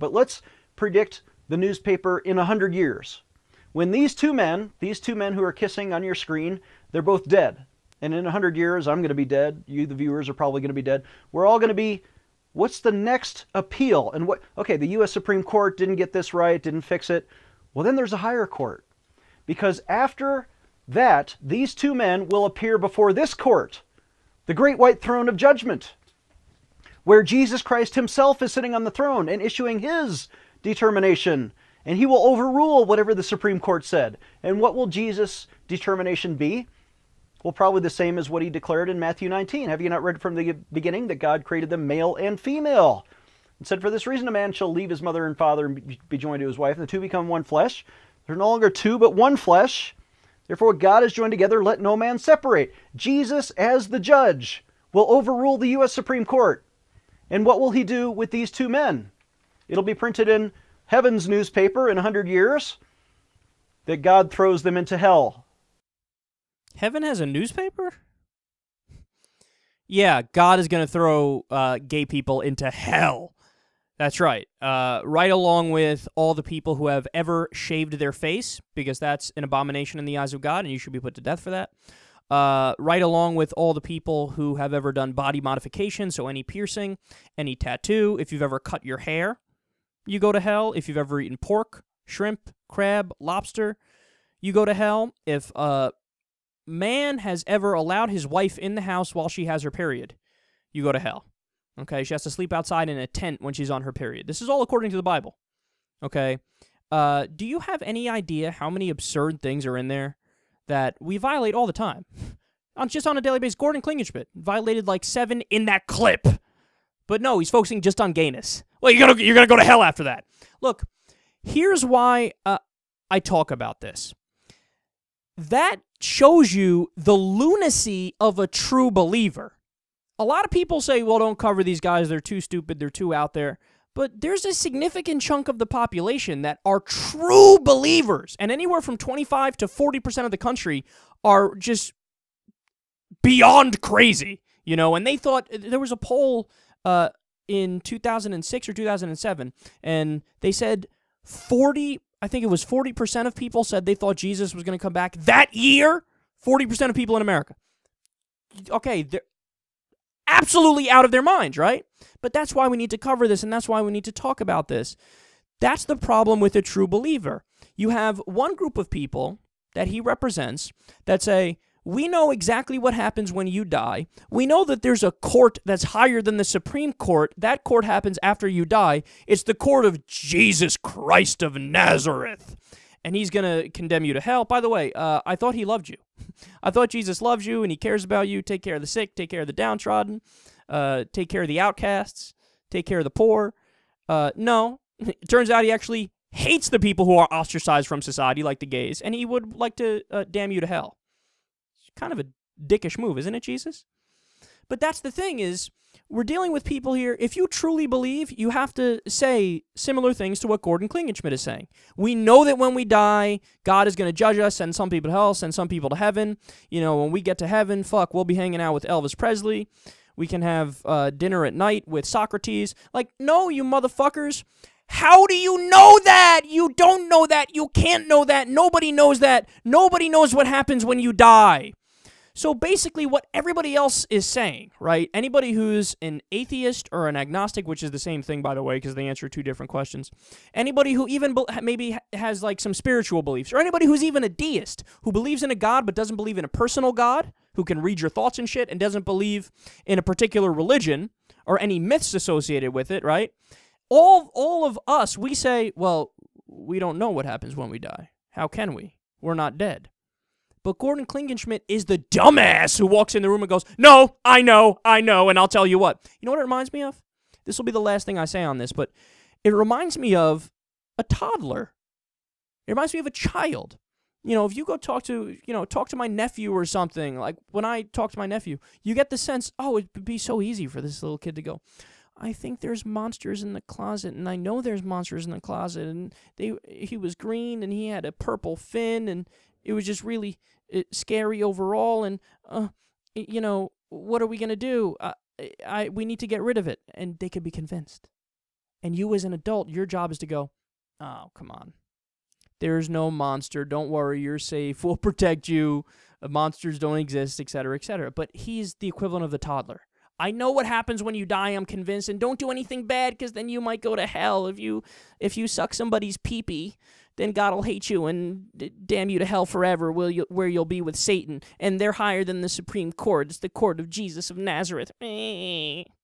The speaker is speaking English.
But let's predict the newspaper in 100 years. When these two men who are kissing on your screen, they're both dead. And in 100 years, I'm going to be dead. You, the viewers, are probably going to be dead. We're all going to be, what's the next appeal? And okay, the U.S. Supreme Court didn't get this right, didn't fix it. Well, then there's a higher court. Because after that, these two men will appear before this court, the great white throne of judgment, where Jesus Christ himself is sitting on the throne and issuing his determination. And he will overrule whatever the Supreme Court said. And what will Jesus' determination be? Well, probably the same as what he declared in Matthew 19. Have you not read from the beginning that God created them male and female? And said, for this reason a man shall leave his mother and father and be joined to his wife, and the two become one flesh. They're no longer two, but one flesh. Therefore, what God has joined together, let no man separate. Jesus, as the judge, will overrule the U.S. Supreme Court. And what will he do with these two men? It'll be printed in heaven's newspaper in 100 years that God throws them into hell. Heaven has a newspaper? Yeah, God is going to throw gay people into hell. That's right. Right along with all the people who have ever shaved their face, because that's an abomination in the eyes of God, and you should be put to death for that. Right along with all the people who have ever done body modification, so any piercing, any tattoo, if you've ever cut your hair, you go to hell. If you've ever eaten pork, shrimp, crab, lobster, you go to hell. If a man has ever allowed his wife in the house while she has her period, you go to hell. Okay, she has to sleep outside in a tent when she's on her period. This is all according to the Bible. Okay, do you have any idea how many absurd things are in there that we violate all the time? Just on a daily basis. Gordon Klingenschmitt violated like 7 in that clip. But no, he's focusing just on gayness. Well, you're gonna go to hell after that. Look, here's why I talk about this. That shows you the lunacy of a true believer. A lot of people say, well, don't cover these guys. They're too stupid. They're too out there. But there's a significant chunk of the population that are true believers. And anywhere from 25 to 40% of the country are just beyond crazy. You know, and they thought, there was a poll in 2006 or 2007, and they said 40% of people said they thought Jesus was going to come back that year. 40% of people in America. Okay, they're absolutely out of their minds, right? But that's why we need to cover this, and that's why we need to talk about this. That's the problem with a true believer. You have one group of people that he represents that say, we know exactly what happens when you die. We know that there's a court that's higher than the Supreme Court. That court happens after you die. It's the court of Jesus Christ of Nazareth. And he's going to condemn you to hell. By the way, I thought he loved you. I thought Jesus loves you and he cares about you. Take care of the sick. Take care of the downtrodden. Take care of the outcasts. Take care of the poor. No. It turns out he actually hates the people who are ostracized from society, like the gays. And he would like to damn you to hell. Kind of a dickish move, isn't it, Jesus? But that's the thing is, we're dealing with people here. If you truly believe, you have to say similar things to what Gordon Klingenschmitt is saying. We know that when we die, God is going to judge us, send some people to hell, send some people to heaven. You know, when we get to heaven, fuck, we'll be hanging out with Elvis Presley. We can have dinner at night with Socrates. Like, no, you motherfuckers. How do you know that? You don't know that. You can't know that. Nobody knows that. Nobody knows what happens when you die. So basically what everybody else is saying, right? Anybody who's an atheist or an agnostic, which is the same thing, by the way, because they answer two different questions. Anybody who even maybe has like some spiritual beliefs, or anybody who's even a deist, who believes in a God but doesn't believe in a personal God, who can read your thoughts and shit, and doesn't believe in a particular religion or any myths associated with it, right? All of us, we say, well, we don't know what happens when we die. How can we? We're not dead. But Gordon Klingenschmitt is the dumbass who walks in the room and goes, no, I know, and I'll tell you what. You know what it reminds me of? This will be the last thing I say on this, but it reminds me of a toddler. It reminds me of a child. You know, if you go talk to my nephew or something, like when I talk to my nephew, you get the sense, oh, it'd be so easy for this little kid to go, I think there's monsters in the closet, and I know there's monsters in the closet, and he was green, and he had a purple fin, and it was just really scary overall, and, you know, what are we going to do? We need to get rid of it. And they could be convinced. And you as an adult, your job is to go, oh, come on. There's no monster. Don't worry. You're safe. We'll protect you. Monsters don't exist, etc., etc. But he's the equivalent of the toddler. I know what happens when you die, I'm convinced, and don't do anything bad because then you might go to hell. If you suck somebody's pee-pee, then God will hate you and damn you to hell forever where you'll be with Satan. And they're higher than the Supreme Court. It's the court of Jesus of Nazareth.